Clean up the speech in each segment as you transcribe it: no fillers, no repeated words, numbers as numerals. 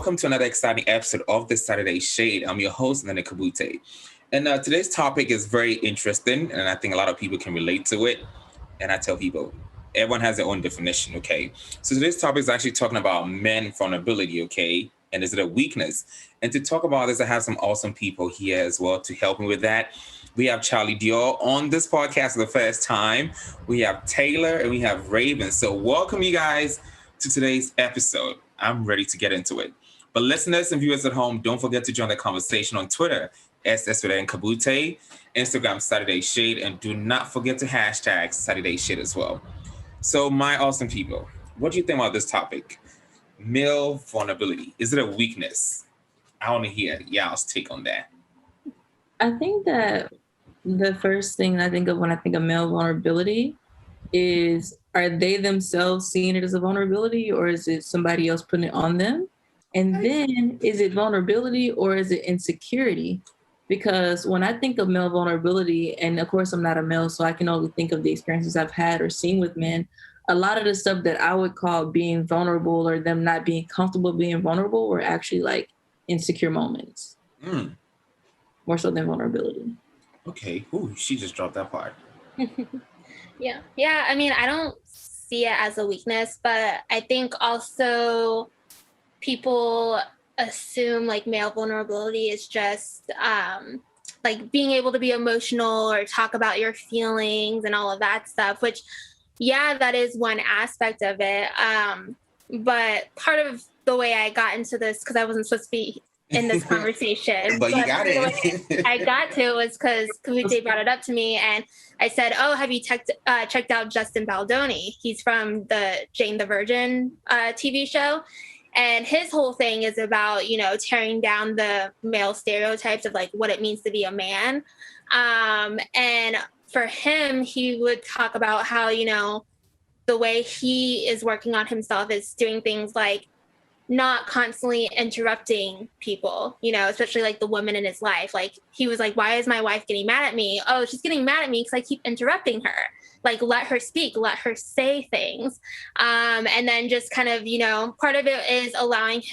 welcome to another exciting episode of the Saturday Shade. I'm your host, Nene Kabutey. And today's topic is very interesting, and I think a lot of people can relate to it. And I tell people, everyone has their own definition, okay? So today's topic is actually talking about men vulnerability, okay? And is it a weakness? And to talk about this, I have some awesome people here as well to help me with that. We have Charlie Dior on this podcast for the first time. We have Taylor and we have Raven. So welcome you guys to today's episode. I'm ready to get into it. But listeners and viewers at home, don't forget to join the conversation on Twitter, and Kabutey, Instagram Saturday Shade, and do not forget to hashtag Saturday Shade as well. So my awesome people, what do you think about this topic? Male vulnerability. Is it a weakness? I want to hear y'all's take on that. I think that the first thing I think of when I think of male vulnerability is, are they themselves seeing it as a vulnerability, or is it somebody else putting it on them? And then is it vulnerability or is it insecurity? Because when I think of male vulnerability, and of course I'm not a male, so I can only think of the experiences I've had or seen with men, a lot of the stuff that I would call being vulnerable or them not being comfortable being vulnerable were actually like insecure moments. More so than vulnerability. Okay. Ooh, she just dropped that part. Yeah. I mean, I don't see it as a weakness, but I think also people assume like male vulnerability is just like being able to be emotional or talk about your feelings and all of that stuff, which, yeah, that is one aspect of it. But part of the way I got into this, because I wasn't supposed to be in this conversation, but you got it. I got to was because Kabutey brought it up to me, and I said, "Oh, have you checked out Justin Baldoni? He's from the Jane the Virgin TV show." And his whole thing is about, tearing down the male stereotypes of like what it means to be a man. And for him, he would talk about how, the way he is working on himself is doing things like not constantly interrupting people, especially like the women in his life. Like he was like, why is my wife getting mad at me? Oh, she's getting mad at me because I keep interrupting her. Like, let her speak, let her say things. And then just kind of, part of it is allowing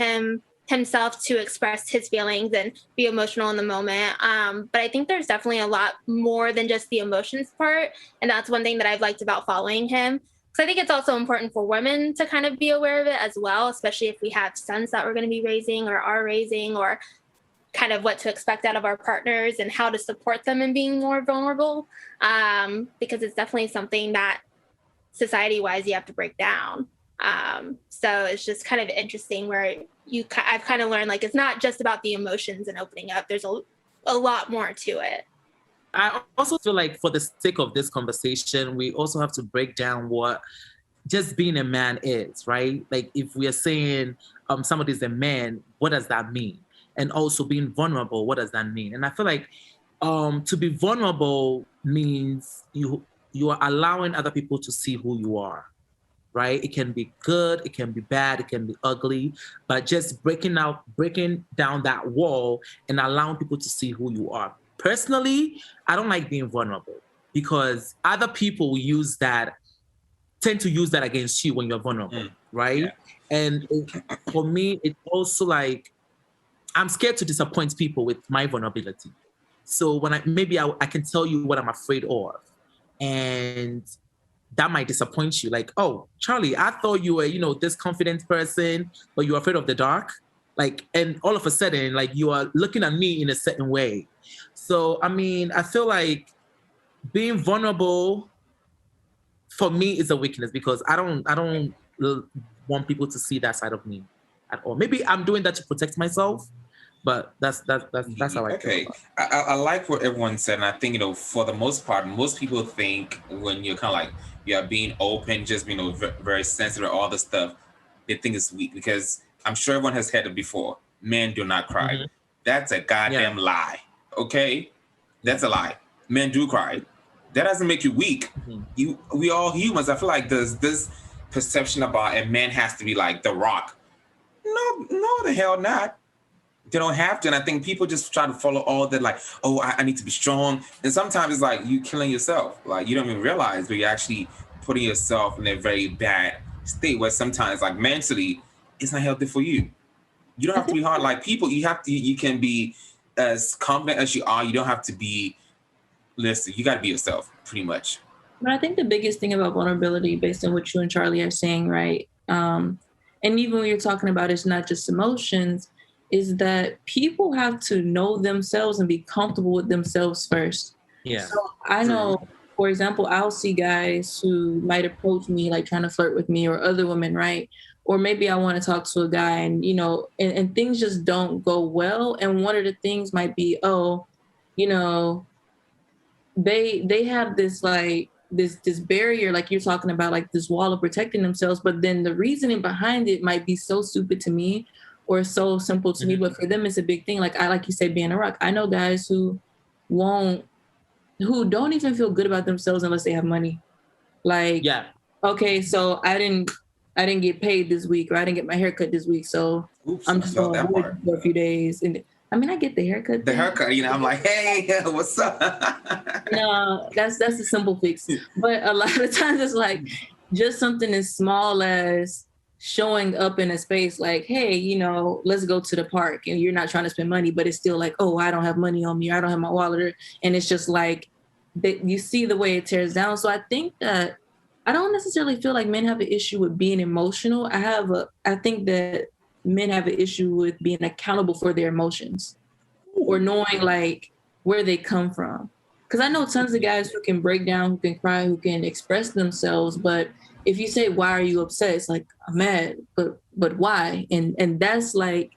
himself to express his feelings and be emotional in the moment. But I think there's definitely a lot more than just the emotions part. And that's one thing that I've liked about following him. So I think it's also important for women to kind of be aware of it as well, especially if we have sons that we're going to be raising or are raising, or kind of what to expect out of our partners and how to support them in being more vulnerable, because it's definitely something that society-wise you have to break down. So it's just kind of interesting where I've kind of learned like it's not just about the emotions and opening up. There's a lot more to it. I also feel like for the sake of this conversation, we also have to break down what just being a man is, right? Like if we are saying somebody's a man, what does that mean? And also being vulnerable, what does that mean? And I feel like to be vulnerable means you are allowing other people to see who you are, right? It can be good, it can be bad, it can be ugly, but just breaking down that wall and allowing people to see who you are. Personally, I don't like being vulnerable because other people tend to use that against you when you're vulnerable, right? Yeah. And for me, it's also like, I'm scared to disappoint people with my vulnerability. So when I can tell you what I'm afraid of, and that might disappoint you. Like, oh, Charlie, I thought you were, this confident person, but you're afraid of the dark. Like, and all of a sudden, like you are looking at me in a certain way. So, I mean, I feel like being vulnerable for me is a weakness because I don't want people to see that side of me at all. Maybe I'm doing that to protect myself, but that's how I feel. I like what everyone said, and I think for the most part, most people think when you're kind of like you're being open, just very sensitive, all this stuff, they think it's weak because I'm sure everyone has heard it before. Men do not cry. Mm-hmm. That's a goddamn lie. Okay, that's a lie. Men do cry. That doesn't make you weak. Mm-hmm. We all humans. I feel like there's this perception about a man has to be like the Rock. No, the hell not. They don't have to. And I think people just try to follow all that, like, oh, I need to be strong. And sometimes it's like you killing yourself. Like you don't even realize, but you're actually putting yourself in a very bad state where sometimes, like mentally, it's not healthy for you. You don't have to be hard. Like people, you can be as confident as you are. You don't have to be, listen, you got to be yourself pretty much. But I think the biggest thing about vulnerability, based on what you and Charlie are saying, right? And even when you're talking about it's not just emotions, is that people have to know themselves and be comfortable with themselves first. Yeah. So I know, for example, I'll see guys who might approach me like trying to flirt with me, or other women, right? Or maybe I want to talk to a guy and, you know, and things just don't go well. And one of the things might be, oh, you know, they have this like this barrier, like you're talking about, like this wall of protecting themselves. But then the reasoning behind it might be so stupid to me or so simple to me, but for them it's a big thing. Like like you said, being a rock. I know guys who don't even feel good about themselves unless they have money. Like, yeah, okay, so I didn't get paid this week, or I didn't get my haircut this week, so I'm just going to work for a few days. And I mean, I get the haircut. The haircut, you know, I'm like, hey, what's up? No, that's a simple fix. But a lot of times it's like just something as small as showing up in a space like, hey, you know, let's go to the park. And you're not trying to spend money, but it's still like, oh, I don't have money on me, or I don't have my wallet. And it's just like, that you see the way it tears down. So I think that I don't necessarily feel like men have an issue with being emotional. I think that men have an issue with being accountable for their emotions, or knowing like where they come from. Because I know tons of guys who can break down, who can cry, who can express themselves. But if you say, why are you upset? It's like, I'm mad, but why? And that's like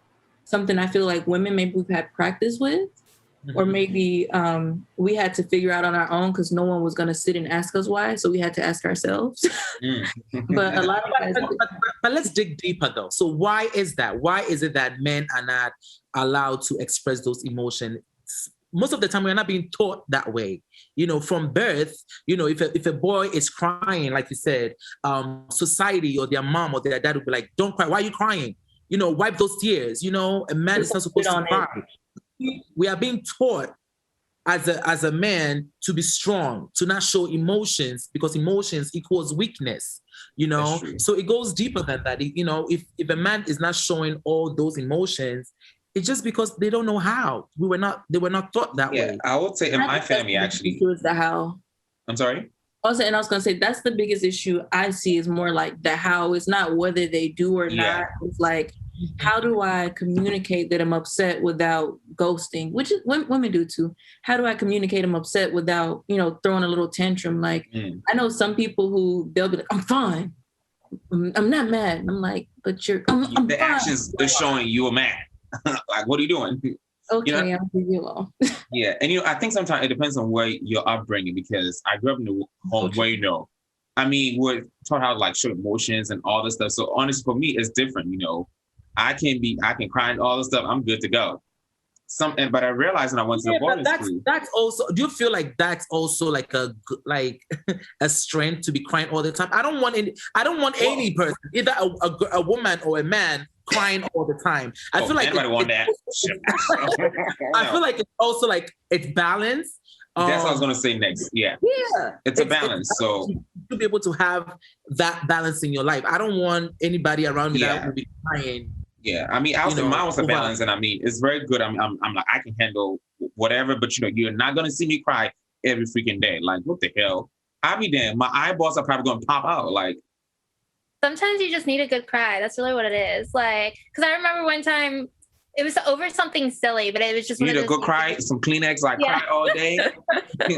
something I feel like women maybe we've had practice with, or maybe we had to figure out on our own because no one was going to sit and ask us why. So we had to ask ourselves. But a lot of guys... But let's dig deeper though. So why is that? Why is it that men are not allowed to express those emotions? Most of the time, we're not being taught that way. You know, from birth, you know, if a boy is crying, like you said, society or their mom or their dad would be like, don't cry. Why are you crying? You know, wipe those tears. You know, a man is not supposed to cry. We are being taught as a man to be strong, to not show emotions, because emotions equals weakness, you know? So it goes deeper than that. You know, if a man is not showing all those emotions, it's just because they don't know how. They were not taught that way. I would say in my family, actually. Is the how. I'm sorry? Also, and I was going to say, that's the biggest issue I see, is more like the how. It's not whether they do or not. It's like, how do I communicate that I'm upset without ghosting? Which is women do too. How do I communicate I'm upset without, you know, throwing a little tantrum? Like, I know some people who they'll be like, I'm fine. I'm not mad. And I'm like, but I'm the fine. actions are showing you are mad. Like, what are you doing? Okay, you know? I'll leave you alone. Yeah, and you know, I think sometimes it depends on where your upbringing, because I grew up in the home where, you know, I mean, we're taught how to like show emotions and all this stuff. So honestly, for me, it's different. You know, I can cry and all this stuff. I'm good to go. But I realized when I went to the boarding school. That's also. Do you feel like that's also like a strength to be crying all the time? I don't want any person, either a woman or a man, crying all the time. I feel like anybody want that. I feel like it's also like it's balance. That's what I was gonna say next. Yeah. It's a balance. So to be able to have that balance in your life. I don't want anybody around me that will be crying. Yeah, I mean, mine was a balance, and I mean, it's very good. I'm like, I can handle whatever, but you know, you're not gonna see me cry every freaking day. Like, what the hell? I'll be damned. My eyeballs are probably gonna pop out. Like, sometimes you just need a good cry. That's really what it is. Like, because I remember one time it was over something silly, but it was just you need a good cry, some Kleenex, like cry all day.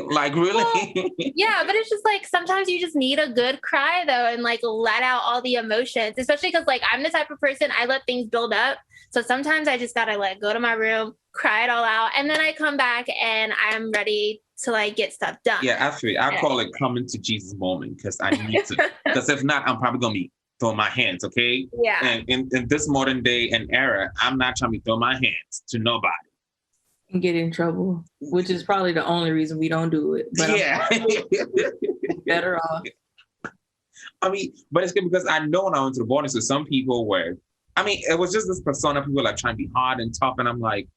Like, really? Well, yeah, but it's just like sometimes you just need a good cry though, and like let out all the emotions, especially because like I'm the type of person, I let things build up. So sometimes I just gotta like go to my room, cry it all out, and then I come back and I'm ready to like get stuff done. Yeah, absolutely. I call it coming to Jesus moment, because I need to. Because if not, I'm probably gonna be throwing my hands, okay? Yeah. And in this modern day and era, I'm not trying to throw my hands to nobody. And get in trouble, which is probably the only reason we don't do it. But yeah. Better off. I mean, but it's good because I know when I went to the boarding school, some people were, I mean, it was just this persona, people like trying to be hard and tough, and I'm like,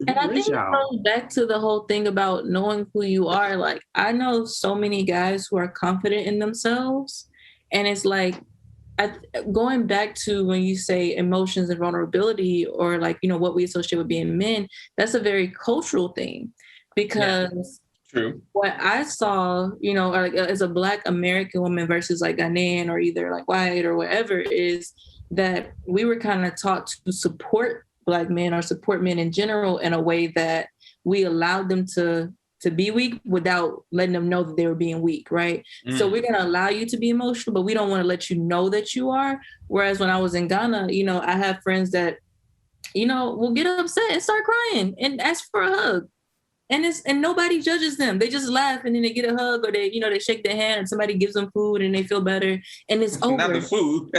and I think it goes back to the whole thing about knowing who you are. Like, I know so many guys who are confident in themselves, and it's like, going back to when you say emotions and vulnerability, or like, you know, what we associate with being men, that's a very cultural thing, because true. What I saw, you know, like as a Black American woman versus like Ghanaian or either like white or whatever, is that we were kind of taught to support Black men or support men in general in a way that we allowed them to be weak without letting them know that they were being weak, right? So we're gonna allow you to be emotional, but we don't want to let you know that you are. Whereas when I was in Ghana, you know, I have friends that, you know, will get upset and start crying and ask for a hug. And nobody judges them. They just laugh and then they get a hug, or they, you know, they shake their hand and somebody gives them food and they feel better and it's over. Not the food.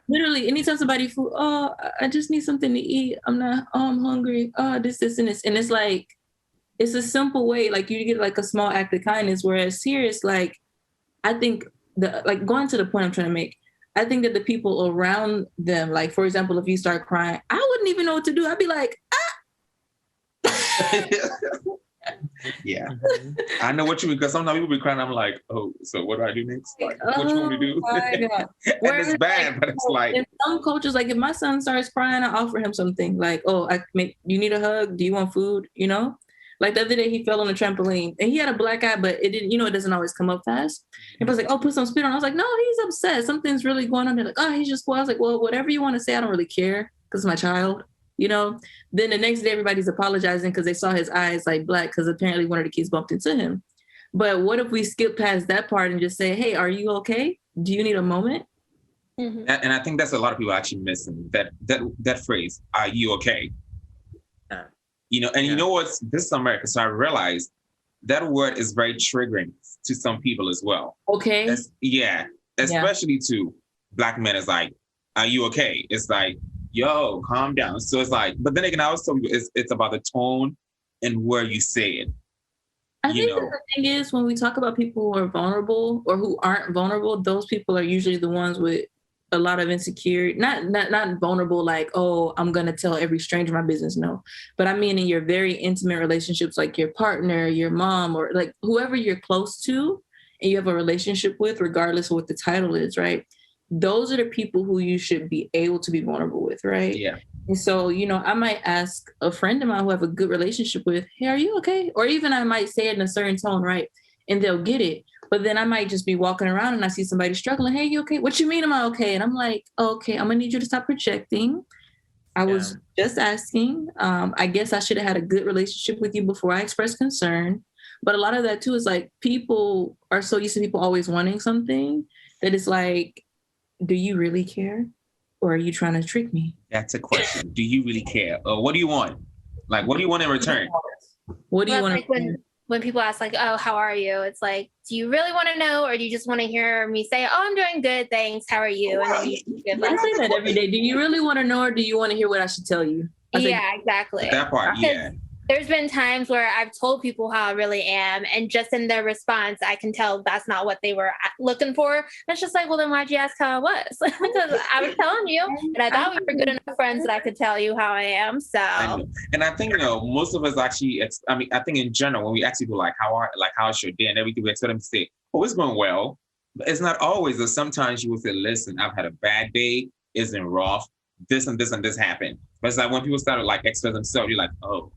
Literally, anytime somebody food, oh, I just need something to eat. I'm hungry. Oh, this, and this. And it's like, it's a simple way, like you get like a small act of kindness. Whereas here it's like, I think going to the point I'm trying to make, I think that the people around them, like for example, if you start crying, I wouldn't even know what to do. I'd be like, yeah, I know what you mean, because sometimes people be crying. I'm like, oh, so what do I do next? Like, what you want me to do? And it's bad, like, but it's like in some cultures, like if my son starts crying, I offer him something. Like, oh, you need a hug? Do you want food? You know, like the other day he fell on a trampoline and he had a black eye, but it didn't. You know, it doesn't always come up fast. And I was like, oh, put some spit on. I was like, no, he's upset. Something's really going on. They're like, oh, he's just cool. I was like, well, whatever you want to say, I don't really care because it's my child. You know, then the next day everybody's apologizing because they saw his eyes like black because apparently one of the kids bumped into him. But what if we skip past that part and just say, hey, are you okay? Do you need a moment? Mm-hmm. And I think that's a lot of people actually missing that phrase, are you okay? You know, and you know what? This is America. So I realized that word is very triggering to some people as well. Okay. Especially to Black men. It's like, are you okay? It's like, yo, calm down. So it's like, but then again, I was telling you, it's about the tone and where you say it. I think that the thing is, when we talk about people who are vulnerable or who aren't vulnerable, those people are usually the ones with a lot of insecurity. Not vulnerable like, oh, I'm going to tell every stranger my business. No. But I mean, in your very intimate relationships, like your partner, your mom, or like whoever you're close to and you have a relationship with, regardless of what the title is, right? Those are the people who you should be able to be vulnerable with, right? Yeah. And so, you know, I might ask a friend of mine who I have a good relationship with, hey, are you okay? Or even I might say it in a certain tone, right? And they'll get it. But then I might just be walking around and I see somebody struggling. Hey, you okay? What you mean, am I okay? And I'm like, okay, I'm going to need you to stop projecting. I was just asking. I guess I should have had a good relationship with you before I expressed concern. But a lot of that, too, is like people are so used to people always wanting something that it's like, do you really care? Or are you trying to trick me? That's a question. Do you really care? Or what do you want? Like, what do you want in return? What do you want? Like when people ask like, oh, how are you? It's like, do you really want to know? Or do you just want to hear me say, oh, I'm doing good, thanks. How are you? And then I say that every day. Do you really want to know, or do you want to hear what I should tell you? Exactly. That part, yeah. There's been times where I've told people how I really am, and just in their response, I can tell that's not what they were looking for. And it's just like, well, then why'd you ask how I was? Because I was telling you, and I thought we were good enough friends that I could tell you how I am. So, and I think, you know, most of us actually, I think in general, when we actually go like, how's your day and everything, we expect them to say, oh, it's going well. But it's not always. Or sometimes you will say, listen, I've had a bad day. Isn't rough. This and this and this happened. But it's like when people start to like express themselves, you're like, oh,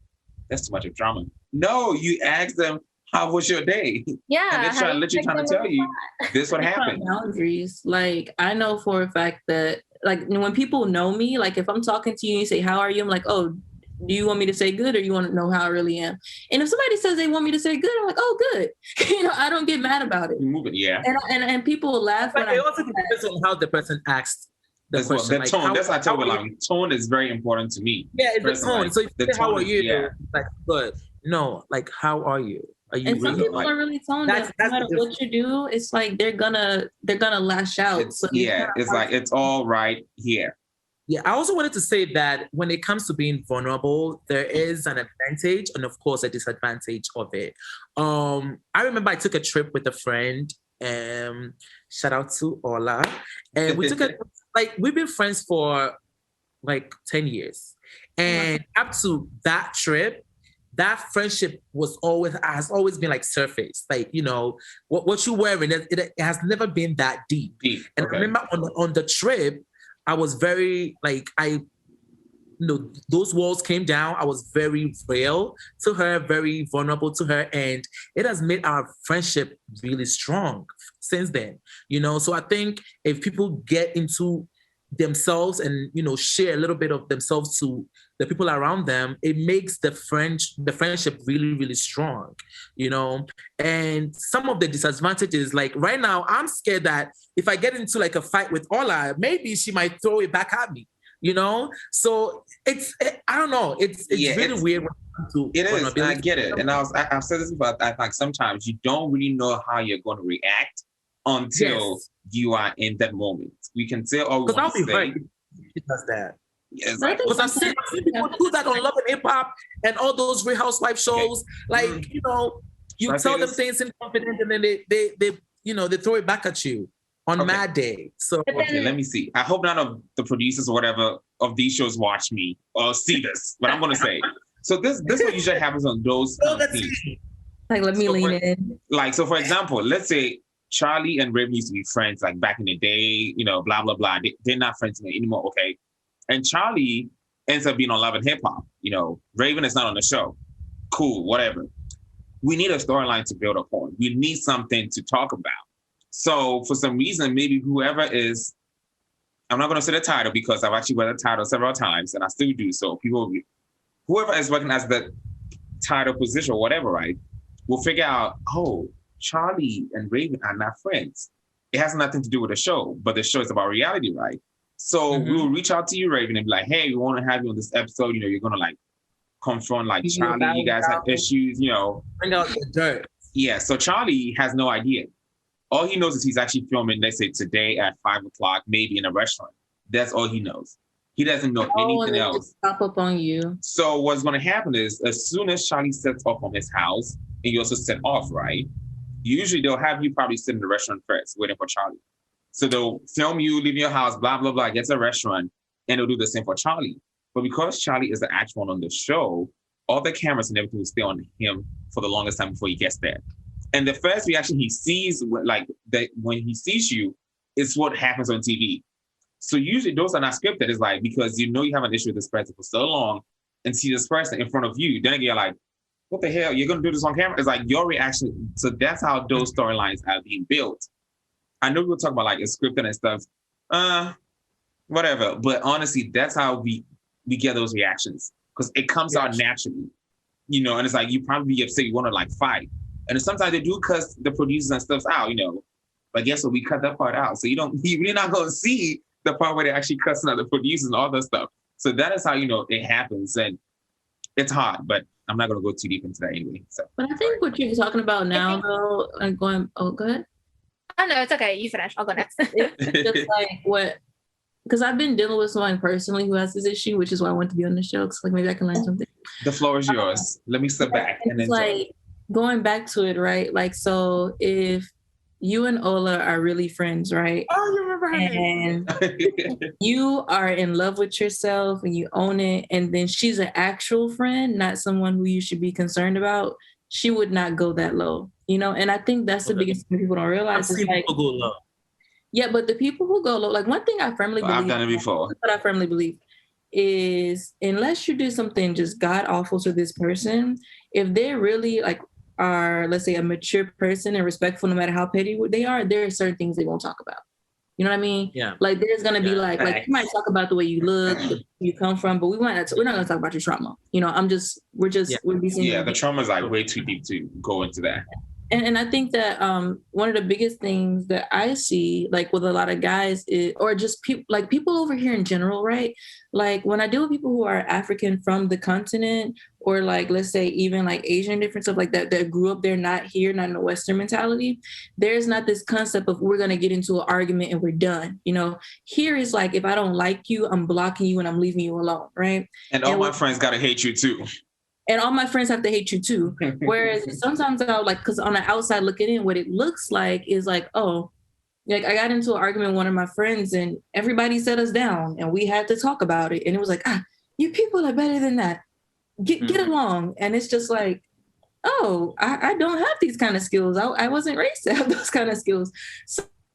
that's too much of drama. No, you ask them, how was your day? Yeah. And they're trying to tell you this what happened. Boundaries. Like, I know for a fact that, like, when people know me, like, if I'm talking to you and you say, how are you? I'm like, oh, do you want me to say good, or you want to know how I really am? And if somebody says they want me to say good, I'm like, oh, good. You know, I don't get mad about it. You move it, yeah. And people laugh. But it also depends on how the person asked the question. The tone. That's what I tell people. Tone is very important to me. Yeah, it's the tone. So if you say, how are you? Like, good. No, like, how are you? Are you? And some people are really tone deaf. No matter what you do, it's like they're gonna lash out. It's like it's all right here. Yeah, I also wanted to say that when it comes to being vulnerable, there is an advantage and of course a disadvantage of it. I remember I took a trip with a friend. Shout out to Ola, and we took we've been friends for like 10 years, and up to that trip, that friendship has always been like surface. Like, you know, what you're wearing, it has never been that deep. And I remember on the trip, I was very like, those walls came down. I was very real to her, very vulnerable to her. And it has made our friendship really strong since then, you know? So I think if people get into themselves and, you know, share a little bit of themselves to the people around them, it makes the friendship really, really strong, you know? And some of the disadvantages, like right now, I'm scared that if I get into like a fight with Ola, maybe she might throw it back at me, you know? So I don't know. It's really weird. It is, and I get it. And I've said this before, I think sometimes you don't really know how you're going to react until you are in that moment. We can say, oh, we want to say. She does that. Yeah, because I've seen people do that on Love and Hip Hop and all those Real Housewives shows. Okay. Like, you know, you tell them things in confidence and then they you know, they throw it back at you on Mad Day. So okay, let me see. I hope none of the producers or whatever of these shows watch me or see this, but I'm going to say. So this what usually happens on those kind of things. Like, let me lean in. Like, so for example, let's say Charlie and Raven used to be friends, like back in the day, you know, blah, blah, blah. They're not friends anymore, okay? And Charlie ends up being on Love and Hip Hop. You know, Raven is not on the show. Cool, whatever. We need a storyline to build upon. We need something to talk about. So for some reason, maybe whoever is, I'm not going to say the title because I've actually read the title several times and I still do. So whoever is working as the title position or whatever, right, will figure out, oh, Charlie and Raven are not friends. It has nothing to do with the show, but the show is about reality, right? So we will reach out to you, Raven, and be like, hey, we want to have you on this episode. You know, you're going to like confront like Charlie. You guys have issues, you know. Bring out the dirt. Yeah, so Charlie has no idea. All he knows is he's actually filming, let's say today at 5:00, maybe in a restaurant. That's all he knows. He doesn't know anything else. Just pop up on you. So what's going to happen is as soon as Charlie sets off from his house, and you also set off, right? Usually they'll have you probably sit in the restaurant first, waiting for Charlie. So they'll film you, leaving your house, blah, blah, blah, get to a restaurant, and they'll do the same for Charlie. But because Charlie is the actual one on the show, all the cameras and everything will stay on him for the longest time before he gets there. And the first reaction he sees, like that when he sees you, is what happens on TV. So usually those are not scripted. It's like, because you know you have an issue with this person for so long and see this person in front of you, then you're like, what the hell? You're going to do this on camera? It's like your reaction. So that's how those storylines are being built. I know we'll talk about like it's scripted and stuff, whatever. But honestly, that's how we get those reactions because it comes out naturally, you know. And it's like you probably be upset, you want to like fight, and sometimes they do cuss the producers and stuff out, you know. But guess what? We cut that part out, so you're not gonna see the part where they're actually cussing out the producers and all that stuff. So that is how you know it happens, and it's hard. But I'm not gonna go too deep into that anyway. So, but I think what you're talking about now, though, and going, go ahead. Oh, no, it's okay. You finish. I'll go next. It's just like because I've been dealing with someone personally who has this issue, which is why I want to be on the show. Because like maybe I can learn something. The floor is yours. Let me step back and enjoy. Like going back to it, right? Like, so if you and Ola are really friends, right? Oh, you remember her name. And you are in love with yourself and you own it, and then she's an actual friend, not someone who you should be concerned about, she would not go that low, you know? And I think that's the biggest thing people don't realize. I've seen people go low. Yeah, but the people who go low, like one thing I firmly believe. I've done it before. What I firmly believe is unless you do something just god awful to this person, if they're really like are, let's say, a mature person and respectful, no matter how petty they are, there are certain things they won't talk about. You know what I mean? Yeah. Like there's gonna be like you might talk about the way you look, where you come from, but we're not gonna talk about your trauma. You know, we're the trauma is like way too deep to go into that. And I think that one of the biggest things that I see, like with a lot of guys, or just people over here in general, right? Like when I deal with people who are African from the continent, or like let's say even like Asian different stuff like that grew up there, not here, not in a Western mentality. There's not this concept of we're gonna get into an argument and we're done. You know, here is like if I don't like you, I'm blocking you and I'm leaving you alone, right? And all my friends gotta hate you too. And all my friends have to hate you too. Whereas sometimes I'll like, because on the outside looking in, what it looks like is like, oh, like I got into an argument with one of my friends and everybody set us down and we had to talk about it. And it was like, you people are better than that. get along. And it's just like, oh, I don't have these kind of skills. I wasn't raised to have those kind of skills.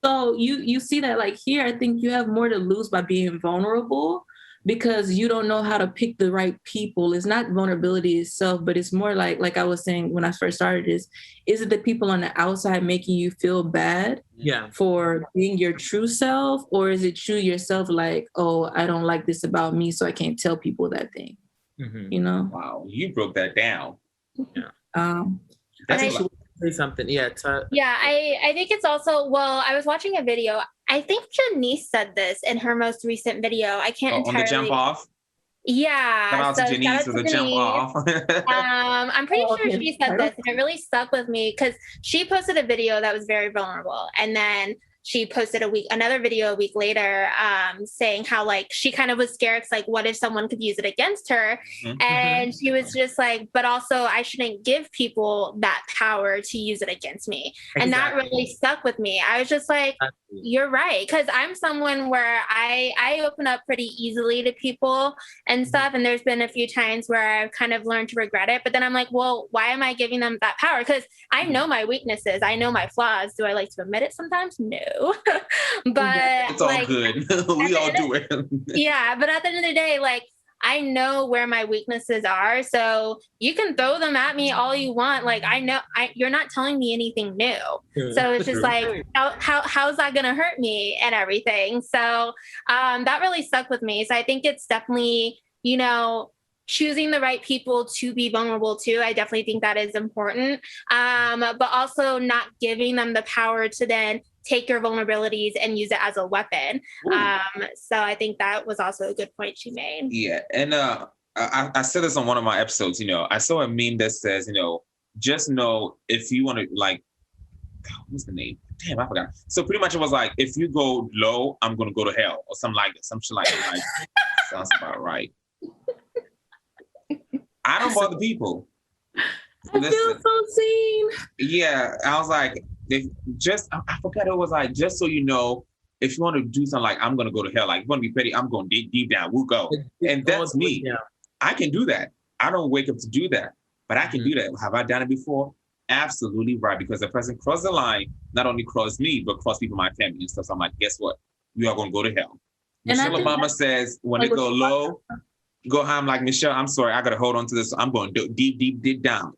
So you see that like here, I think you have more to lose by being vulnerable because you don't know how to pick the right people. It's not vulnerability itself, but it's more like I was saying when I first started is it the people on the outside making you feel bad for being your true self? Or is it true yourself like, oh, I don't like this about me, so I can't tell people that thing, you know? Wow, you broke that down. Yeah. That's say something. Yeah. I think it's also, well, I was watching a video. I think Janice said this in her most recent video. I can't entirely... On the jump off? Yeah. Shout out to Janice with the jump off. I'm pretty sure she said this, and it really stuck with me because she posted a video that was very vulnerable. And then she posted another video a week later, saying how like she kind of was scared. It's like, what if someone could use it against her? And she was just like, but also I shouldn't give people that power to use it against me. And that really stuck with me. I was just like, you're right. Cause I'm someone where I open up pretty easily to people and stuff. And there's been a few times where I've kind of learned to regret it, but then I'm like, well, why am I giving them that power? Cause I know my weaknesses. I know my flaws. Do I like to admit it sometimes? No. But it's all like, good. We all do it. Yeah, but at the end of the day, like I know where my weaknesses are, so you can throw them at me all you want. Like I know you're not telling me anything new, so it's just like how's that gonna hurt me and everything. So that really stuck with me. So I think it's definitely choosing the right people to be vulnerable to. I definitely think that is important, but also not giving them the power to then take your vulnerabilities and use it as a weapon. So I think that was also a good point she made. Yeah. And I said this on one of my episodes, I saw a meme that says, just know if you want to what's the name? Damn, I forgot. So pretty much it was like, if you go low, I'm going to go to hell or something like that. Some shit like that. Sounds about right. I don't bother people. I feel so seen. Yeah. I was like, I forgot it was like, just so you know, if you want to do something like, I'm going to go to hell, like, if you want to be petty, I'm going deep down, we'll go. And that's me. Yeah. I can do that. I don't wake up to do that, but I can do that. Have I done it before? Absolutely right. Because the person crossed the line, not only crossed me, but crossed people in my family and stuff. So I'm like, guess what? We are going to go to hell. Michelle Obama says, when they go low, go high. I'm like, Michelle, I'm sorry. I got to hold on to this. I'm going deep down.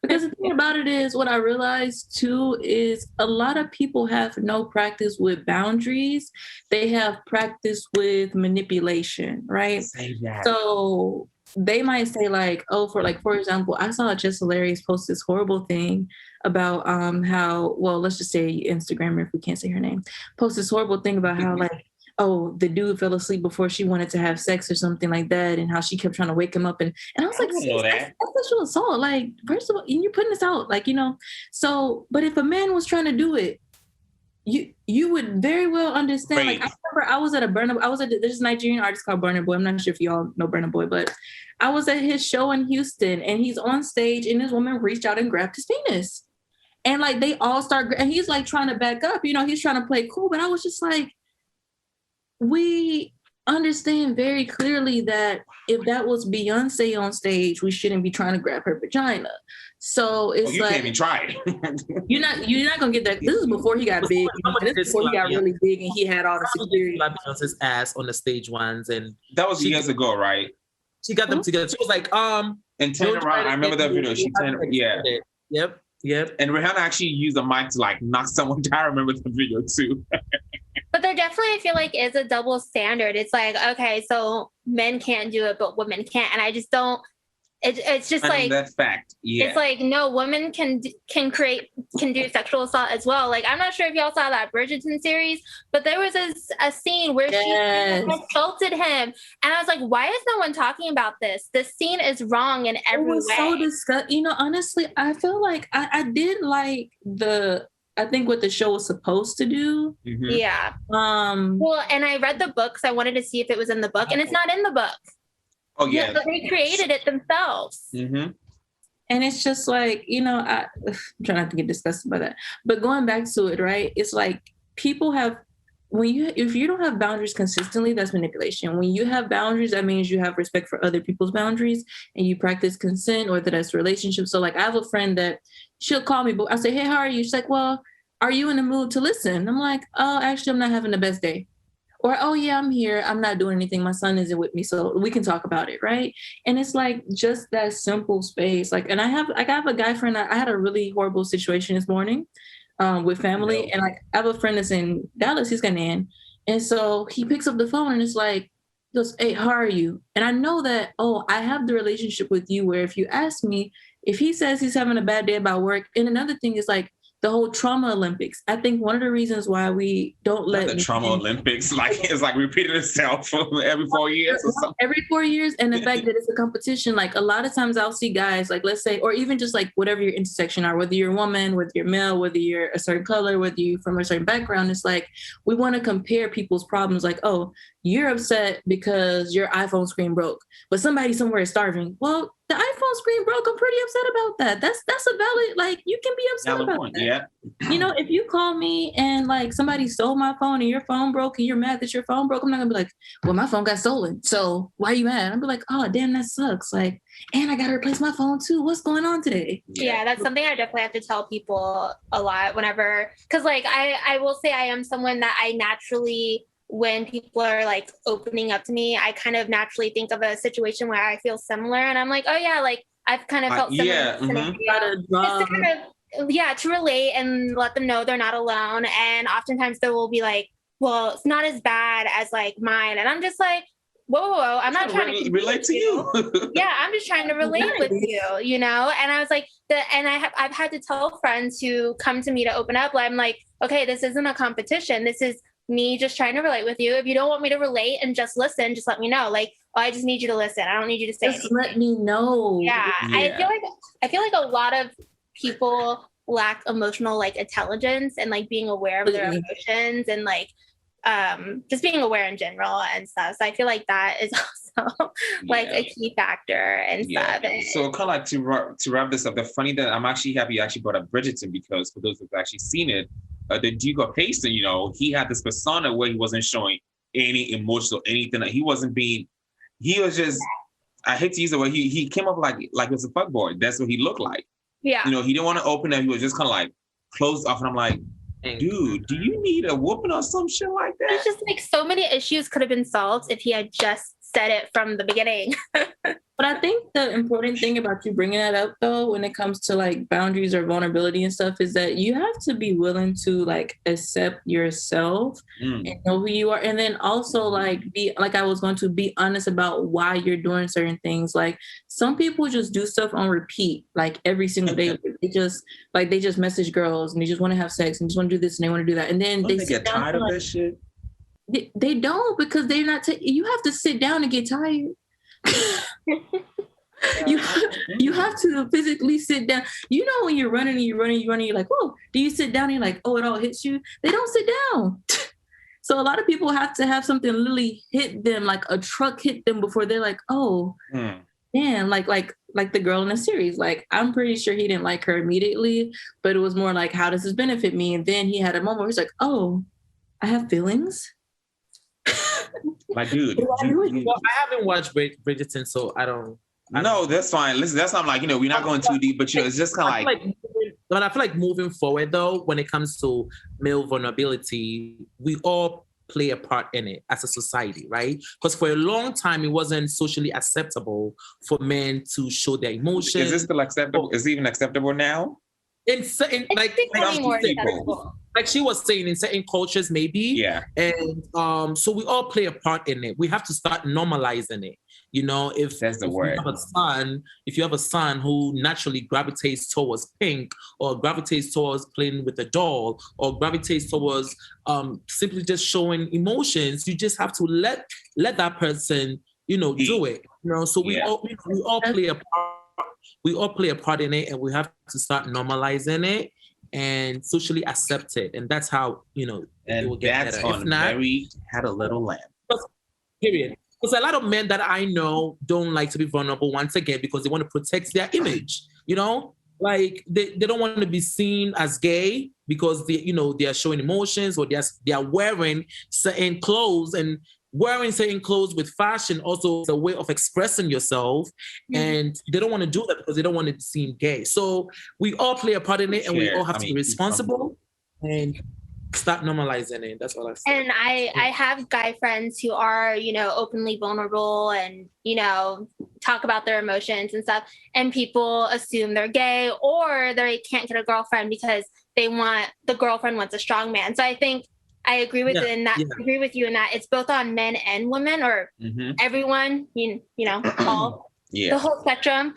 Because the thing about it is, what I realized too is a lot of people have no practice with boundaries. They have practice with manipulation, right? Say that. So they might say like, oh, for example, I saw Just Hilarious post this horrible thing about how, well, let's just say Instagrammer, if we can't say her name, post this horrible thing about how like, oh, the dude fell asleep before she wanted to have sex or something like that, and how she kept trying to wake him up. And I was like, that's sexual assault. Like, first of all, and you're putting this out, like, so, but if a man was trying to do it, you would very well understand. Right. Like, I remember I was at there's a Nigerian artist called Burna Boy. I'm not sure if you all know Burna Boy, but I was at his show in Houston, and he's on stage, and this woman reached out and grabbed his penis. And like, they all and he's like trying to back up, he's trying to play cool, but I was just like, we understand very clearly that if that was Beyonce on stage, we shouldn't be trying to grab her vagina. So it's you can't even try it. you're not gonna get that. This is before he got big. This is before he got really big and he had all the security. Beyonce's ass on the stage once, and that was years ago, right? She got them together. She was like, and turn around. I remember that video. She turned, yeah. Yep. And Rihanna actually used a mic to like knock someone down. I remember the video too. But there definitely, I feel like, is a double standard. It's like, okay, so men can't do it, but women can't. And I just don't, it's just like, that's fact. Yeah. It's like, no, women can do sexual assault as well. Like, I'm not sure if y'all saw that Bridgerton series, but there was a scene where she assaulted him. And I was like, why is no one talking about this? This scene is wrong in every way. It was so disgusting. Honestly, I feel like I did like I think what the show was supposed to do. Mm-hmm. Yeah. Well, and I read the book, so I wanted to see if it was in the book, and it's not in the book. Oh, yeah. So they created it themselves. Mm-hmm. And it's just like, I'm trying not to get disgusted by that. But going back to it, right? It's like people have if you don't have boundaries consistently, that's manipulation. When you have boundaries, that means you have respect for other people's boundaries and you practice consent, or that's a relationship. So like I have a friend that she'll call me, but I say, hey, how are you? She's like, well, are you in the mood to listen? I'm like, oh, actually, I'm not having the best day. Or, oh yeah, I'm here. I'm not doing anything. My son isn't with me, so we can talk about it, right? And it's like just that simple space. Like, and I have a guy friend. I had a really horrible situation this morning with family, and like I have a friend that's in Dallas. He's Ghanaian, and so he picks up the phone and it's like, he goes, hey, how are you? And I know that, oh, I have the relationship with you where if you ask me, if he says he's having a bad day about work, and another thing is like, the whole trauma Olympics. I think one of the reasons why we don't let the trauma Olympics, like it's like repeating itself every 4 years or something. Every 4 years, and the fact that it's a competition. Like a lot of times, I'll see guys, like let's say, or even just like whatever your intersection are, whether you're a woman, whether you're male, whether you're a certain color, whether you're from a certain background. It's like we want to compare people's problems. Like, oh, you're upset because your iPhone screen broke, but somebody somewhere is starving. Well, the iPhone screen broke. I'm pretty upset about that. That's a valid, like, you can be upset about that. Yeah. You know, if you call me and like somebody stole my phone and your phone broke and you're mad that your phone broke, I'm not gonna be like, well, my phone got stolen, so why are you mad? I'll be like, oh, damn, that sucks. Like, and I gotta replace my phone too. What's going on today? Yeah, that's something I definitely have to tell people a lot whenever, because like I will say I am someone that I naturally, when people are like opening up to me, I kind of naturally think of a situation where I feel similar, and I'm like, oh yeah, like I've kind of felt similar. To relate and let them know they're not alone. And oftentimes they will be like, well, it's not as bad as like mine, and I'm just like, whoa, I'm not trying to relate to you. Yeah, I'm just trying to relate with you, you know. And I was like, I've had to tell friends who come to me to open up, I'm like, okay, this isn't a competition. This is me just trying to relate with you. If you don't want me to relate and just listen, just let me know. Like, oh, I just need you to listen. I don't need you to say just anything. Let me know. Yeah. I feel like a lot of people lack emotional like intelligence and like being aware of their emotions and like just being aware in general and stuff. So I feel like that is also like a key factor and stuff. So kind of like to wrap this up, the funny that I'm actually happy you actually brought up Bridgerton, because for those who've actually seen it, the Duke of Hastings, you know, he had this persona where he wasn't showing any emotional anything. He was just, I hate to use the word, he came up like it was a fuckboy. That's what he looked like. Yeah. You know, he didn't want to open up. He was just kind of like closed off. And I'm like, dude, do you need a whooping or some shit like that? It's just like so many issues could have been solved if he had just said it from the beginning. But I think the important thing about you bringing that up, though, when it comes to like boundaries or vulnerability and stuff, is that you have to be willing to like accept yourself and know who you are. And then also like be honest about why you're doing certain things. Like some people just do stuff on repeat, like every single day. They just message girls and they just want to have sex and just want to do this and they want to do that. And then they get tired of this shit. They don't, because they're not. You have to sit down and get tired. You have to physically sit down. You know, when you're running, you're like, whoa, do you sit down and you're like, oh, it all hits you? They don't sit down. So a lot of people have to have something literally hit them, like a truck hit them before they're like, oh, man, like the girl in the series. Like, I'm pretty sure he didn't like her immediately, but it was more like, how does this benefit me? And then he had a moment where he's like, oh, I have feelings. My dude, I haven't watched Bridgerton, so I don't. No, that's fine. Listen, that's not like, you know, we're not going too deep, but you know, it's just kind of like. But I feel like moving forward, though, when it comes to male vulnerability, we all play a part in it as a society, right? Because for a long time, it wasn't socially acceptable for men to show their emotions. Is this still acceptable? Is it even acceptable now? Like she was saying, in certain cultures, maybe. Yeah. And so we all play a part in it. We have to start normalizing it. You know, if you have a son who naturally gravitates towards pink, or gravitates towards playing with a doll, or gravitates towards simply just showing emotions, you just have to let that person, you know, do it. You know, so we all play a part. We all play a part in it, and we have to start normalizing it and socially accept it. And that's how, you know, it will get better. If not, Mary had a little lamb. Period. Because a lot of men that I know don't like to be vulnerable, once again, because they want to protect their image. You know, like they don't want to be seen as gay, because they are showing emotions, or they are wearing certain clothes, and wearing certain clothes with fashion also is a way of expressing yourself. And they don't want to do that because they don't want it to seem gay. So we all play a part in it, and we all have to be responsible and stop normalizing it. That's all I say. And I have guy friends who are, openly vulnerable and, talk about their emotions and stuff. And people assume they're gay, or they can't get a girlfriend because the girlfriend wants a strong man. So I think I agree with agree with you in that it's both on men and women, or everyone, all. Yeah. The whole spectrum,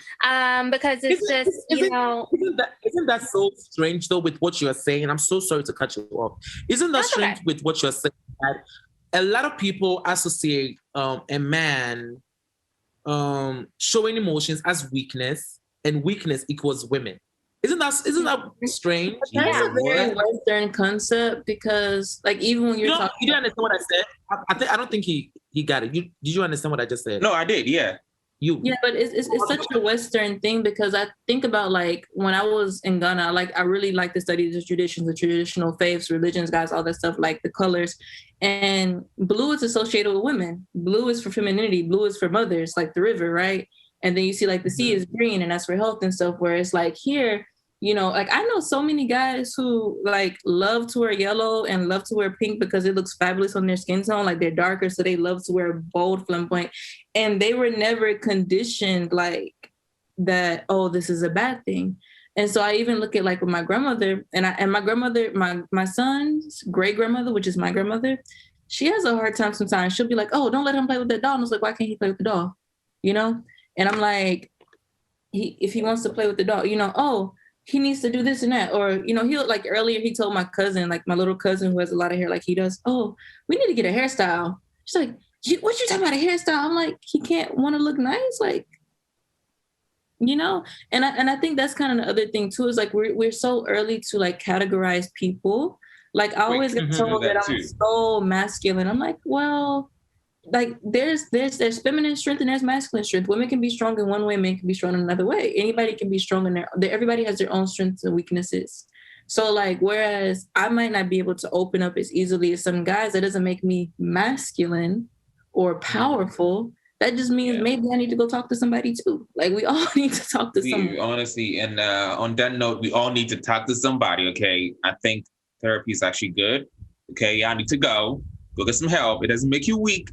because isn't that so strange though with what you're saying? I'm so sorry to cut you off. Isn't that strange with what you're saying? That a lot of people associate a man showing emotions as weakness, and weakness equals women. Isn't that strange? That's a very Western concept, because even when you're talking, you didn't understand what I said. I don't think he got it. Did you understand what I just said? No, I did. Yeah. But it's such a Western thing, because I think about when I was in Ghana, I really like to study the traditions, the traditional faiths, religions, guys, all that stuff, like the colors. And blue is associated with women. Blue is for femininity. Blue is for mothers, like the river, right? And then you see the sea is green, and that's for health and stuff. Whereas here, I know so many guys who love to wear yellow and love to wear pink because it looks fabulous on their skin tone. They're darker, so they love to wear bold, flamboyant. And they were never conditioned that, oh, this is a bad thing. And so I even look at with my grandmother, and my grandmother, my son's great grandmother, which is my grandmother, she has a hard time sometimes. She'll be like, oh, don't let him play with that doll. And I was like, why can't he play with the doll? And I'm like, if he wants to play with the doll, oh, he needs to do this and that. Or, he'll earlier he told my cousin, my little cousin who has a lot of hair like he does, oh, we need to get a hairstyle. She's like, what you talking about, a hairstyle? I'm like, he can't want to look nice, and I think that's kind of the other thing too, is we're so early to categorize people. I always get told that I'm so masculine. I'm like, well, there's feminine strength and there's masculine strength. Women can be strong in one way, men can be strong in another way. Anybody can be strong in everybody has their own strengths and weaknesses. So whereas I might not be able to open up as easily as some guys, that doesn't make me masculine or powerful. That just means maybe I need to go talk to somebody too. We all need to talk to someone. Honestly, and on that note, we all need to talk to somebody, okay? I think therapy is actually good. Okay, I need to go get some help. It doesn't make you weak.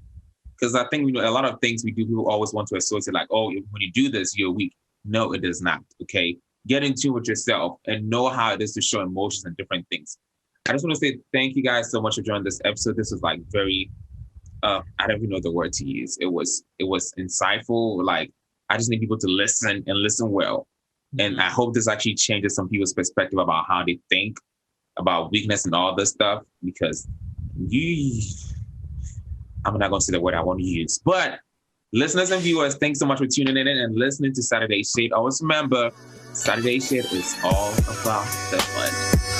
Because I think a lot of things we do, people always want to associate when you do this, you're weak. No, it does not, okay? Get in tune with yourself and know how it is to show emotions and different things. I just want to say thank you guys so much for joining this episode. This was very, I don't even know the word to use. It was insightful. I just need people to listen and listen well. And I hope this actually changes some people's perspective about how they think about weakness and all this stuff, because I'm not going to say the word I want to use. But listeners and viewers, thanks so much for tuning in and listening to Saturday Shade. Always remember, Saturday Shade is all about the fun.